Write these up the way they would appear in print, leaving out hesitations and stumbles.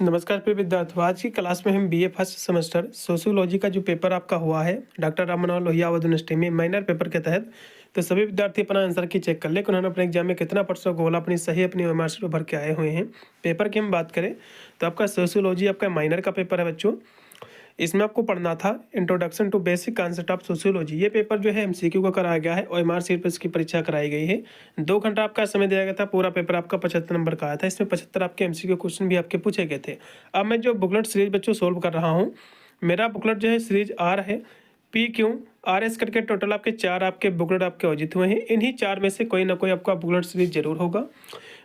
नमस्कार प्रिय विद्यार्थियों। आज की क्लास में हम बीए फर्स्ट सेमेस्टर सोशियोलॉजी का जो पेपर आपका हुआ है डॉक्टर राम मनोहर लोहिया यूनिवर्सिटी में माइनर पेपर के तहत, तो सभी विद्यार्थी अपना आंसर की चेक कर ले कि उन्होंने अपने एग्जाम में कितना परसेंट गोला अपनी सही अपनी मार्क्स भर के आए हुए हैं। पेपर की हम बात करें तो आपका सोशियोलॉजी आपका माइनर का पेपर है बच्चों। इसमें आपको पढ़ना था introduction to basic concept of sociology. ये पेपर जो है एमसीक्यू का कराया गया है और एमआर सीट पर इसकी परीक्षा कराई गई है। 2 घंटा आपका समय दिया गया था। पूरा पेपर आपका 75 नंबर का आया था। इसमें 75 आपके एमसीक्यू क्वेश्चन भी आपके पूछे गए थे। अब मैं जो बुकलेट सीरीज बच्चों सोल्व कर रहा हूँ, मेरा बुकलेट जो है सीरीज आर है, पी क्यू आर एस करके टोटल आपके 4 आपके बुकलेट आपके अर्जित हुए हैं। इन्हीं 4 में से कोई ना कोई आपका बुकलेट सीरीज जरूर होगा।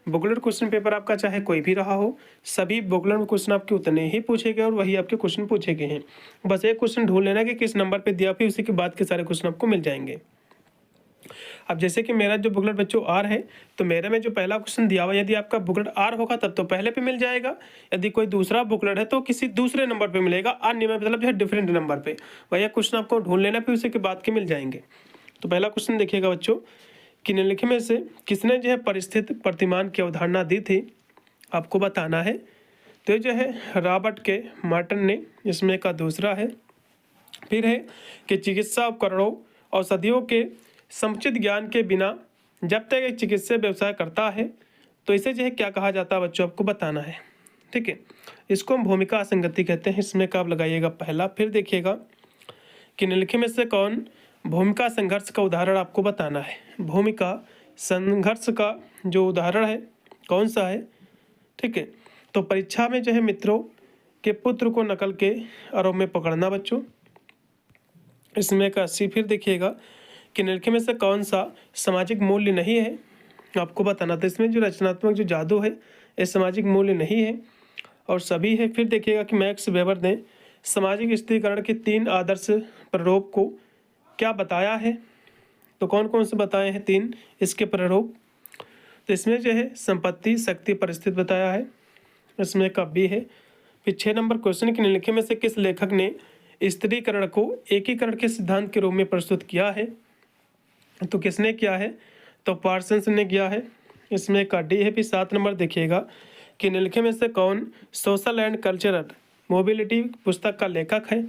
बुकलेट क्वेश्चन पेपर आपका चाहे कोई भी रहा हो, सभी बुकलेट में क्वेश्चन आपके उतने ही पूछे गए और वही आपके क्वेश्चन पूछे गए हैं। बस एक क्वेश्चन ढूंढ लेना कि किस नंबर पे दिया, फिर उसी के बाद के सारे क्वेश्चन आपको मिल जाएंगे। अब जैसे कि मेरा जो बुकलेट बच्चों आर है, तो मेरे में जो पहला क्वेश्चन दिया हुआ, यदि आपका बुकलेट आर होगा तब तो पहले पे मिल जाएगा। यदि कोई दूसरा बुकलेट है तो किसी दूसरे नंबर पे मिलेगा। अन्य में मतलब जो है डिफरेंट नंबर पे। वही क्वेश्चन आपको ढूंढ लेना, फिर उसी के बाद के मिल जाएंगे। तो पहला क्वेश्चन देखिएगा बच्चों कि निम्नलिखित में से किसने जो है परिस्थिति प्रतिमान की अवधारणा दी थी, आपको बताना है। तो ये जो है रॉबर्ट के मार्टन ने, इसमें का दूसरा है। फिर है कि चिकित्सा उपकरणों औषधियों के समुचित ज्ञान के बिना जब तक एक चिकित्सा व्यवसाय करता है तो इसे जो है क्या कहा जाता है बच्चों, आपको बताना है। ठीक है, इसको हम भूमिका असंगति कहते हैं। इसमें का आप लगाइएगा पहला। फिर देखिएगा कि निम्नलिखित में से कौन भूमिका संघर्ष का उदाहरण, आपको बताना है। भूमिका संघर्ष का जो उदाहरण है कौन सा है। ठीक है, तो परीक्षा में जो है मित्रों के पुत्र को नकल के आरोप में पकड़ना बच्चों, इसमें का सी। फिर देखिएगा कि निम्नलिखित में से कौन सा सामाजिक मूल्य नहीं है, आपको बताना था। इसमें जो रचनात्मक जो जादू है ये सामाजिक मूल्य नहीं है और सभी है। फिर देखिएगा कि मैक्स वेबर ने सामाजिक स्थिरीकरण के 3 आदर्श प्ररूप को क्या बताया है, तो कौन कौन से बताए हैं 3 इसके प्ररूप। तो इसमें जो है संपत्ति शक्ति परिस्थिति बताया है, इसमें का बी है। फिर 6 नंबर क्वेश्चन के निम्नलिखित में से किस लेखक ने स्त्रीकरण को एकीकरण के सिद्धांत के रूप में प्रस्तुत किया है, तो किसने किया है, तो पार्सन्स ने किया है, इसमें का डी है। फिर 7 नंबर देखिएगा कि निम्नलिखित में से कौन सोशल एंड कल्चरल मोबिलिटी पुस्तक का लेखक है,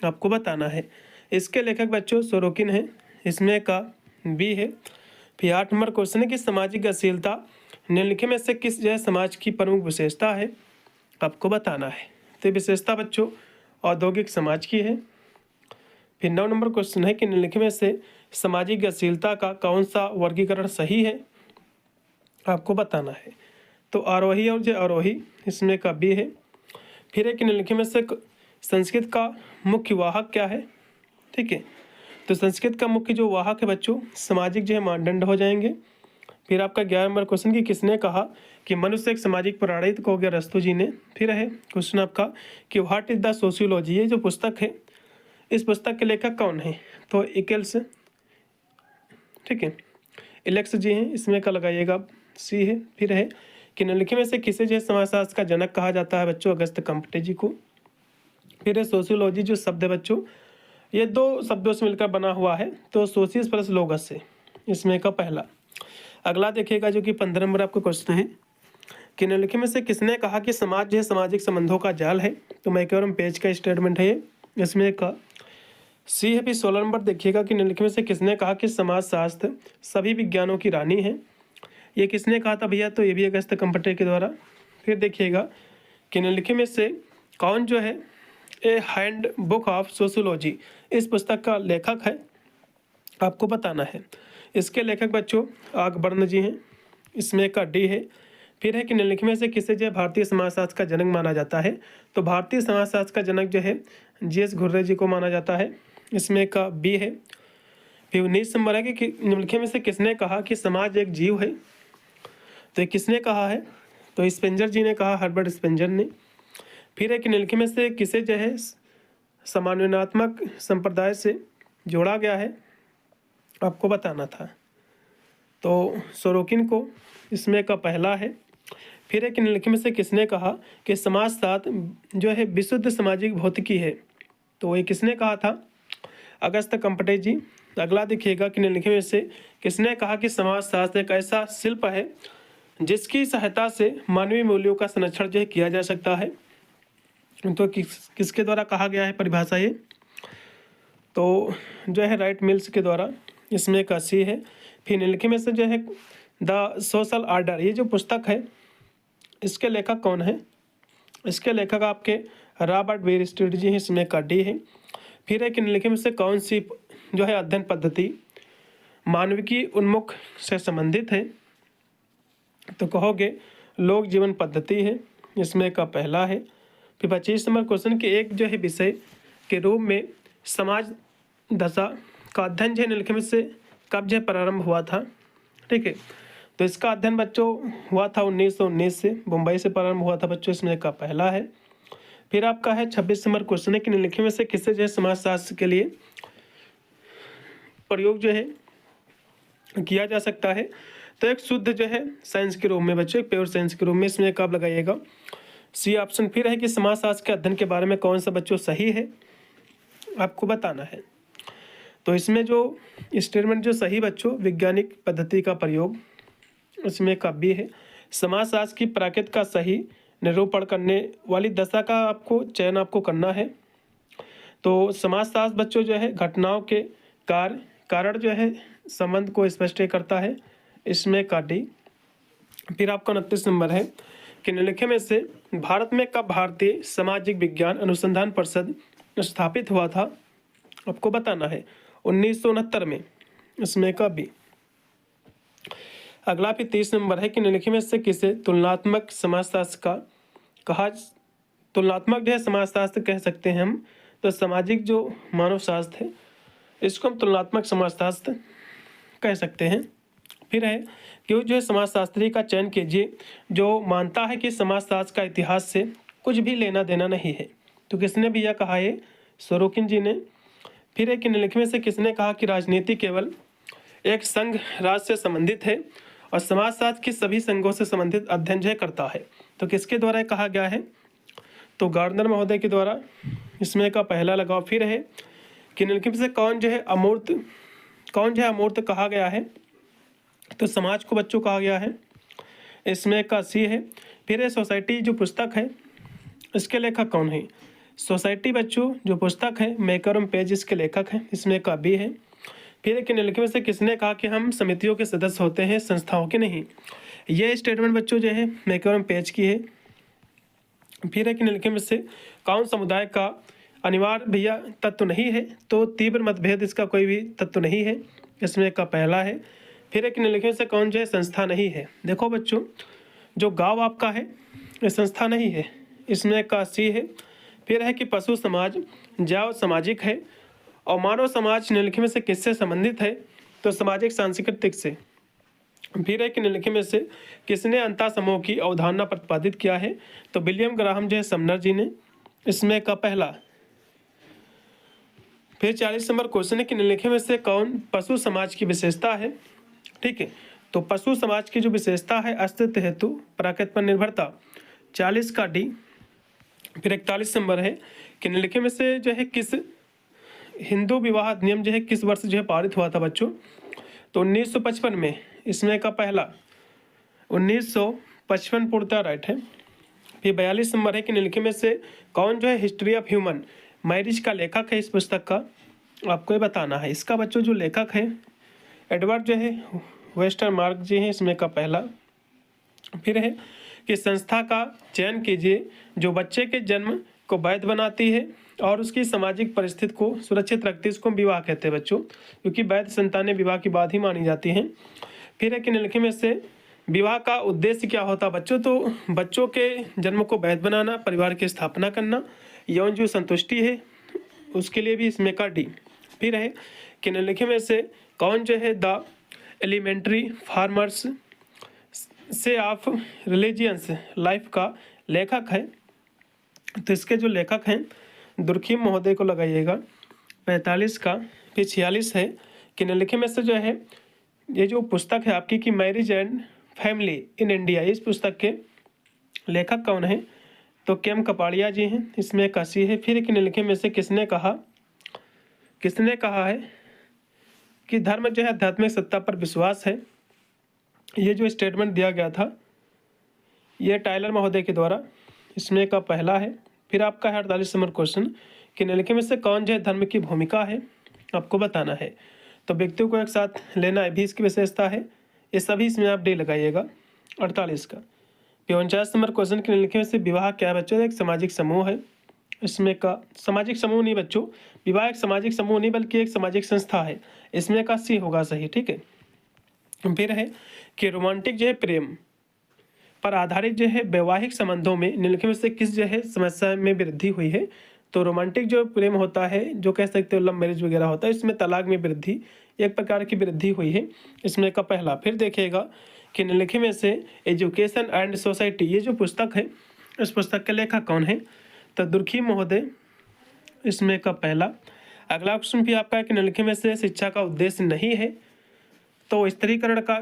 आपको बताना है। इसके लेखक बच्चों सोरोकिन है, इसमें का बी है। फिर 8 नंबर क्वेश्चन है कि सामाजिक गतिशीलता निम्नलिखित में से किस जो है समाज की प्रमुख विशेषता है, आपको बताना है। तो विशेषता बच्चों औद्योगिक समाज की है। फिर 9 नंबर क्वेश्चन है कि निम्नलिखित में से सामाजिक गतिशीलता का कौन सा वर्गीकरण सही है, आपको बताना है। तो आरोही और जो आरोही, इसमें का बी है। फिर है कि निम्नलिखित में से संस्कृत का मुख्य वाहक क्या है। ठीक है, तो संस्कृत का मुख्य जो वाहक है बच्चों सामाजिक जो है मानदंड हो जाएंगे। फिर आपका 11 नंबर क्वेश्चन कि किसने कहा कि मनुष्य एक सामाजिक प्राणी, तो हो गया रस्तु जी ने। फिर है क्वेश्चन आपका कि व्हाट इज द सोशियोलॉजी, ये जो पुस्तक है इस पुस्तक के लेखक कौन है, तो इकेल्स। ठीक है, इलेक्स जी हैं, इसमें का लगाइएगा सी है। फिर है कि निम्नलिखित में से किसे जो है समाजशास्त्र का जनक कहा जाता है बच्चों, अगस्त कंपटे जी को। फिर है सोशियोलॉजी जो शब्द है बच्चों ये 2 शब्दों से मिलकर बना हुआ है, तो सोशियस प्लस लोगस से, इसमें का पहला। अगला देखिएगा जो कि 15 नंबर आपका क्वेश्चन है कि निम्नलिखित में से किसने कहा कि समाज जो है सामाजिक संबंधों का जाल है, तो मैकलॉरिन पेज का स्टेटमेंट है ये, इसमें का सी है। फिर 16 नंबर देखिएगा कि निम्नलिखित में से किसने कहा कि समाजशास्त्र सभी विज्ञानों की रानी है, ये किसने कहा था भैया, तो ये भी अगस्त कंपटे के द्वारा। फिर देखिएगा कि निम्नलिखित में से कौन जो है ए हैंड बुक ऑफ सोशियोलॉजी इस पुस्तक का लेखक है, आपको बताना है। इसके लेखक बच्चों आकबर्न जी हैं, इसमें का डी है। फिर है कि निम्नलिखित में से किसे जो है भारतीय समाजशास्त्र का जनक माना जाता है, तो भारतीय समाजशास्त्र का जनक जो है जी.एस. घुर्रे जी को माना जाता है, इसमें का बी है। फिर 19 नंबर है कि निम्नलिखित में से किसने कहा कि समाज एक जीव है, तो ये किसने कहा है, तो स्पेंजर जी ने कहा, हर्बर्ट स्पेंजर ने। फिर है कि निम्नलिखित में से किसे जो है समान्वयनात्मक संप्रदाय से जोड़ा गया है, आपको बताना था, तो सोरोकिन को, इसमें का पहला है। फिर है कि निम्नलिखित में से किसने कहा कि समाजशास्त्र जो है विशुद्ध सामाजिक भौतिकी है, तो ये किसने कहा था, अगस्त कंपटे जी। अगला देखिएगा कि निम्नलिखित में से किसने कहा कि समाजशास्त्र एक ऐसा शिल्प है जिसकी सहायता से मानवीय मूल्यों का संरक्षण जो है किया जा सकता है। तो किसके द्वारा कहा गया है परिभाषा ये? तो जो है राइट मिल्स के द्वारा। इसमें एक सी है। फिर निम्नलिखित में से जो है द सोशल आर्डर, ये जो पुस्तक है इसके लेखक कौन है? इसके लेखक आपके रॉबर्ट बेयरस्ट्रीट जी हैं। इसमें का डी है। फिर है कि निम्नलिखित में से कौन सी जो है अध्ययन पद्धति मानविकी उन्मुख से संबंधित है? तो कहोगे लोक जीवन पद्धति है। इसमें का पहला है। फिर 25 नंबर क्वेश्चन के एक जो है विषय के रूप में समाज दशा का अध्ययन जो है निम्नलिखित में से कब जो प्रारंभ हुआ था? ठीक है, तो इसका अध्ययन बच्चों हुआ था 1919 से, मुंबई से प्रारंभ हुआ था बच्चों। इसमें का पहला है। फिर आपका है 26 नंबर क्वेश्चन है कि निम्नलिखित में से किससे जो है समाजशास्त्र के लिए प्रयोग जो है किया जा सकता है? तो एक शुद्ध जो है साइंस के रूप में बच्चों, एक प्योर साइंस के रूप में। इसमें कब लगाइएगा? C option. फिर है कि समाजशास्त्र के अध्ययन के बारे में कौन सा बच्चों सही है, आपको बताना है। तो इसमें जो स्टेटमेंट जो सही बच्चों, वैज्ञानिक पद्धति का प्रयोग, इसमें कब भी है। समाजशास्त्र की प्रकृति का सही निरूपण करने वाली दशा का आपको चयन आपको करना है। तो समाजशास्त्र बच्चों जो है घटनाओं के कारण जो है संबंध को स्पष्ट करता है। इसमें का डी। फिर आपका 29 नंबर है कि निम्नलिखित में से भारत में कब भारतीय सामाजिक विज्ञान अनुसंधान परिषद स्थापित हुआ था, आपको बताना है। 1969 में। इसमें का बी। अगला फिर 30 नंबर है कि निम्नलिखित में से किसे तुलनात्मक समाजशास्त्र का कहा, तुलनात्मक जो है समाजशास्त्र कह सकते हैं हम। तो सामाजिक जो मानव शास्त्र है इसको हम तुलनात्मक समाजशास्त्र कह सकते हैं। फिर है कि वो जो है समाजशास्त्री का चयन कीजिए जो मानता है कि समाजशास्त्र का इतिहास से कुछ भी लेना देना नहीं है। तो किसने भी यह कहा है? सोरोकिन जी ने। फिर है कि निम्नलिखित में से किसने कहा कि राजनीति केवल एक संघ राज से संबंधित है और समाजशास्त्र के सभी संघों से संबंधित अध्ययन जो है करता है? तो किसके द्वारा कहा गया है? तो गार्डनर महोदय के द्वारा। इसमें का पहला लगाव। फिर है कि निम्नलिखित में से कौन जो है अमूर्त कहा गया है? तो समाज को बच्चों कहा गया है। इसमें का सी है। फिर है सोसाइटी जो पुस्तक है इसके लेखक कौन है? सोसाइटी बच्चों जो पुस्तक है मैकरम पेज इसके लेखक हैं। इसमें का बी है। फिर है कि निम्नलिखित में से किसने कहा कि हम समितियों के सदस्य होते हैं संस्थाओं के नहीं? यह स्टेटमेंट बच्चों जो है मैकरम पेज की है। फिर है कि निम्नलिखित में से कौन समुदाय का अनिवार्य भैया तत्व नहीं है? तो तीव्र मतभेद इसका कोई भी तत्व नहीं है। इसमें का पहला है। फिर एक निम्नलिखित में से कौन जो है संस्था नहीं है? देखो बच्चों जो गांव आपका है ये संस्था नहीं है। इसमें का सी है। फिर है कि पशु समाज जैव सामाजिक है और मानव समाज निम्नलिखित में से किससे संबंधित है? तो सामाजिक सांस्कृतिक से। फिर है कि निम्नलिखित में से किसने अंतः समूह की अवधारणा प्रतिपादित किया है? तो विलियम ग्राहम जो है समनर जी ने। इसमें का पहला। फिर 40 नंबर क्वेश्चन है कि निम्नलिखित में से कौन पशु समाज की विशेषता है? ठीक है, तो पशु समाज की जो विशेषता है अस्तित्व हेतु प्रकृति पर निर्भरता, 40 का डी। फिर 41 नंबर है कि निम्नलिखित में से जो है किस हिंदू विवाह अधिनियम जो है किस वर्ष जो है पारित हुआ था बच्चों? तो 1955 में। इसमें का पहला 1955 पूर्णतः राइट है। फिर 42 नंबर है कि निम्नलिखित में से कौन जो है हिस्ट्री ऑफ ह्यूमन मैरिज का लेखक है? इस पुस्तक का आपको ये बताना है। इसका बच्चों जो लेखक है एडवर्ड जो है वेस्टरमार्क जी हैं। इसमें का पहला। फिर है कि संस्था का चयन कीजिए जो बच्चे के जन्म को वैध बनाती है और उसकी सामाजिक परिस्थिति को सुरक्षित रखती है। इसको विवाह कहते हैं बच्चों, क्योंकि वैध संतानें विवाह की बात ही मानी जाती हैं। फिर है कि निम्नलिखित में से विवाह का उद्देश्य क्या होता है बच्चों? तो बच्चों के जन्म को वैध बनाना, परिवार की स्थापना करना, यौन जो संतुष्टि है उसके लिए भी। इसमें का डी। फिर है कि निम्नलिखित में से कौन जो है द एलिमेंट्री फार्मर्स से ऑफ रिलीजियंस लाइफ का लेखक है? तो इसके जो लेखक हैं दुर्खिम महोदय को लगाइएगा 45 का। फिर 46 है कि निम्नलिखित में से जो है ये जो पुस्तक है आपकी कि marriage and family in India, इस पुस्तक के लेखक कौन है? तो केम कपाड़िया जी हैं। इसमें काशी है। फिर कि निम्नलिखित में से किसने कहा है कि धर्म जो है आध्यात्मिक सत्ता पर विश्वास है? ये जो स्टेटमेंट दिया गया था ये टाइलर महोदय के द्वारा, इसमें का पहला है। फिर आपका है 48 नंबर क्वेश्चन कि निम्नलिखित में से कौन जो है धर्म की भूमिका है, आपको बताना है। तो व्यक्तियों को एक साथ लेना है भी इसकी विशेषता है। ये सभी इसमें आप डी लगाइएगा 48 का। 49 नंबर क्वेश्चन के निम्नलिखित में से विवाह क्या है बच्चों, एक सामाजिक समूह है। इसमें का सामाजिक समूह नहीं बच्चों, विवाह एक सामाजिक समूह नहीं बल्कि एक सामाजिक संस्था है। इसमें का सी होगा सही, ठीक है। फिर है कि रोमांटिक जो है प्रेम पर आधारित जो है वैवाहिक संबंधों में निम्नलिखित में से किस जो है समस्या में वृद्धि हुई है। तो रोमांटिक जो प्रेम होता है, जो कह सकते हो लव मैरिज वगैरह होता है, इसमें तलाक में वृद्धि, एक प्रकार की वृद्धि हुई है। इसमें का पहला। फिर देखिएगा कि निम्नलिखित में से एजुकेशन एंड सोसाइटी, ये जो पुस्तक है, इस पुस्तक के लेखक कौन है, तो दुर्खी महोदय, इसमें का पहला। अगला क्वेश्चन भी आपका है कि निम्नलिखित में से शिक्षा का उद्देश्य नहीं है, तो स्त्रीकरण का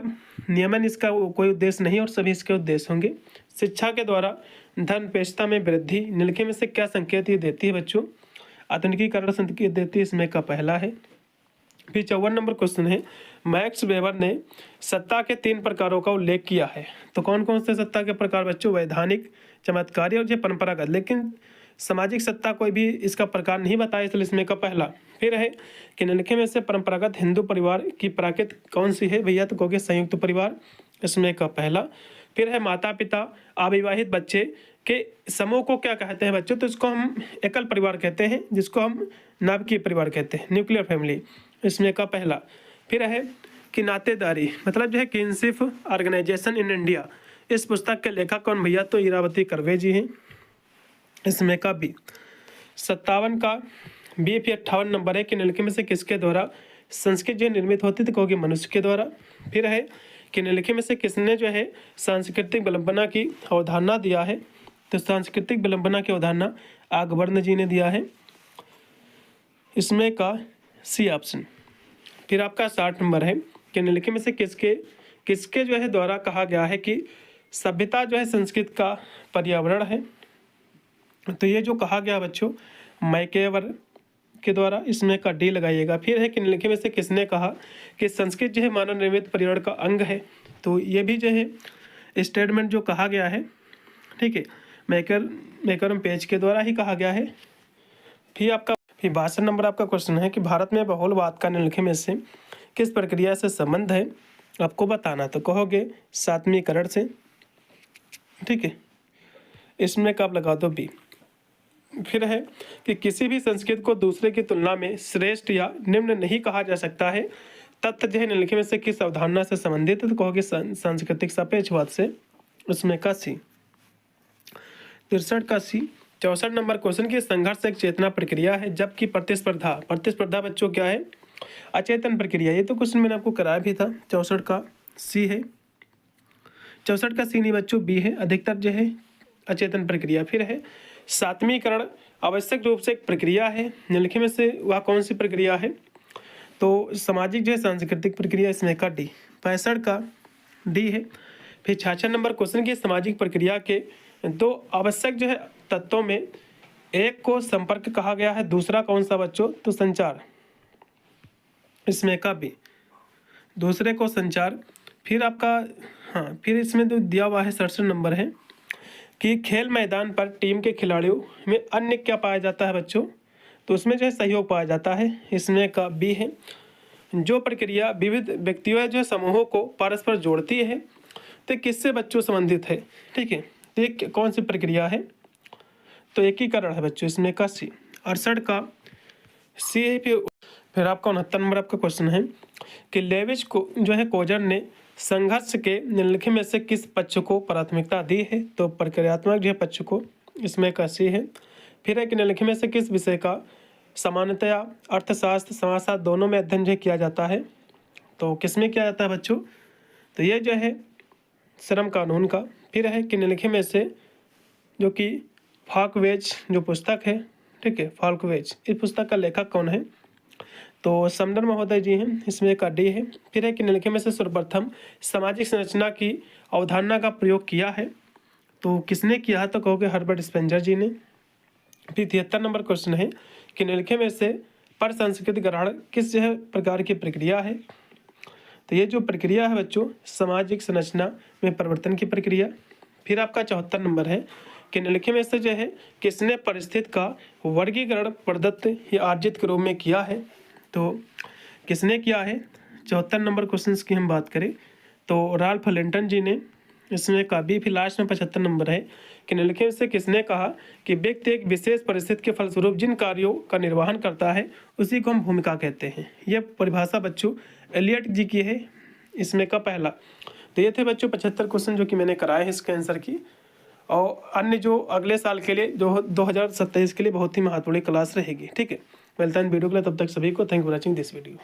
नियमन इसका कोई उद्देश्य नहीं और सभी इसके उद्देश्य होंगे। शिक्षा के द्वारा धन पेशता में वृद्धि, निम्नलिखित में से क्या संकेत ये देती है बच्चों, आधुनिकीकरण संकेत देती है, इसमें का पहला है। फिर 54 नंबर क्वेश्चन है, मैक्स वेबर ने सत्ता के 3 प्रकारों का उल्लेख किया है। तो कौन कौन से सत्ता के प्रकार बच्चों, वैधानिक, चमत्कारी और जो परंपरागत, लेकिन सामाजिक सत्ता कोई भी इसका प्रकार नहीं बताया, इसलिए इसमें का पहला। फिर है कि निम्नलिखित में से परंपरागत हिंदू परिवार की प्राकृत कौन सी है भैया, तो कहोगे संयुक्त परिवार, इसमें का पहला। फिर है माता पिता अविवाहित बच्चे के समूह को क्या कहते हैं बच्चों, तो इसको हम एकल परिवार कहते हैं, जिसको हम नाभिकीय परिवार कहते हैं, न्यूक्लियर फैमिली, इसमें का पहला। फिर है कि नातेदारी मतलब जो है किनशिप ऑर्गेनाइजेशन इन इंडिया, इस पुस्तक के लेखक कौन भैया, तो इरावती कर्वे जी हैं, इसमें का बी। 57 का बी। फिर 58 नंबर है कि निम्नलिखित में से किसके द्वारा संस्कृत जो निर्मित होती, तो कहोगे मनुष्य के द्वारा। फिर है कि निम्नलिखित में से किसने जो है सांस्कृतिक विलंबना की अवधारणा दिया है, तो सांस्कृतिक विलंबना की अवधारणा आगवर्ण जी ने दिया है, इसमें का सी ऑप्शन। फिर आपका 60 नंबर है कि निम्नलिखित में से किसके जो है द्वारा कहा गया है कि सभ्यता जो है संस्कृत का पर्यावरण है, तो ये जो कहा गया बच्चों मैकेवर के द्वारा, इसमें का डी लगाइएगा। फिर है कि निम्नलिखित में से किसने कहा कि संस्कृत जो है मानव निर्मित पर्यावरण का अंग है, तो ये भी जो है स्टेटमेंट जो कहा गया है, ठीक है, मैकरम पेज के द्वारा ही कहा गया है। फिर 62 नंबर आपका क्वेश्चन है कि भारत में बहुलवाद का निम्नलिखित में से किस प्रक्रिया से संबंध है, आपको बताना, तो कहोगे सातवीकरण से, ठीक है, इसमें कब लगा दो बी। फिर है कि किसी भी संस्कृत को दूसरे की तुलना में श्रेष्ठ या निम्न नहीं कहा जा सकता है, तथ्य जो है निम्नलिखित में से किस अवधारणा से संबंधित है, तो कहोगे सांस्कृतिक सापेक्षवाद से, उसमें का सी। 63 का सी। 64 नंबर क्वेश्चन की संघर्ष एक चेतना प्रक्रिया है, जबकि प्रतिस्पर्धा बच्चों क्या है, अचेतन प्रक्रिया। ये तो क्वेश्चन मैंने आपको कराया भी था, 64 का सी है, 64 का सी नहीं बच्चों बी है, अधिकतर जो है अचेतन प्रक्रिया। फिर है सातवीकरण आवश्यक रूप से एक प्रक्रिया है, निम्नलिखित में से वह कौन सी प्रक्रिया है, तो सामाजिक जो है सांस्कृतिक प्रक्रिया, इसमें का डी। 65 का डी है। फिर 66 नंबर क्वेश्चन की सामाजिक प्रक्रिया के 2 आवश्यक जो है तत्वों में एक को संपर्क कहा गया है, दूसरा कौन सा बच्चों, तो संचार, इसमें का बी, दूसरे को संचार। फिर आपका फिर इसमें जो दिया हुआ है 67 नंबर है कि खेल मैदान पर टीम के खिलाड़ियों में अन्य क्या पाया जाता है बच्चों, तो उसमें जो है सहयोग पाया जाता है, इसमें का बी है। जो प्रक्रिया विविध व्यक्तियों जो समूहों को परस्पर जोड़ती है, तो किससे बच्चों संबंधित है, ठीक है, तो ये कौन सी प्रक्रिया है, तो एकीकरण है बच्चों, इसमें का सी। 68 का सी है। फिर आपका 69 नंबर आपका क्वेश्चन है कि लेविज को जो है कोजर ने संघर्ष के निम्नलिखित में से किस पक्ष को प्राथमिकता दी है, तो प्रक्रियात्मक जो है पक्ष को, इसमें का सी है। फिर है कि निम्नलिखित में से किस विषय का सामान्यतया अर्थशास्त्र समाजशास्त्र दोनों में अध्ययन जो किया जाता है, तो किसमें किया जाता है बच्चों, तो ये जो है श्रम कानून का। फिर है कि निम्नलिखित में से जो कि फाल्कवेज जो पुस्तक है, ठीक है, फाल्कवेज, इस पुस्तक का लेखक कौन है, तो समदर महोदय जी हैं, इसमें का डी है। फिर है कि निम्नलिखित में से सर्वप्रथम सामाजिक संरचना की अवधारणा का प्रयोग किया है, तो किसने किया है, तो कहोगे हर्बर्ट स्पेंजर जी ने। फिर 73 नंबर क्वेश्चन है कि निम्नलिखित में से पर संस्कृति ग्रहण किस जो है प्रकार की प्रक्रिया है, तो ये जो प्रक्रिया है बच्चों सामाजिक संरचना में परिवर्तन की प्रक्रिया, फिर आपका 74 नंबर है कि निम्नलिखित में से जो है किसने परिस्थिति का वर्गीकरण प्रदत्त या अर्जित के रूप में किया है। तो किसने किया है 74 नंबर क्वेश्चन की हम बात करें तो राल्फ लिंटन जी ने इसमें कहा। भी फिर लास्ट में 75 नंबर है कि निम्नलिखित में से किसने कहा कि व्यक्ति एक विशेष परिस्थिति के फलस्वरूप जिन कार्यों का निर्वहन करता है उसी को हम भूमिका कहते हैं। यह परिभाषा बच्चों एलियट जी की है इसमें का पहला। तो ये थे बच्चों 75 क्वेश्चन जो कि मैंने कराए हैं इसके आंसर की, और अन्य जो अगले साल के लिए जो 2027 के लिए बहुत ही महत्वपूर्ण क्लास रहेगी। ठीक है, मिलता है वीडियो के लिए, तब तक सभी को thank you for watching this video.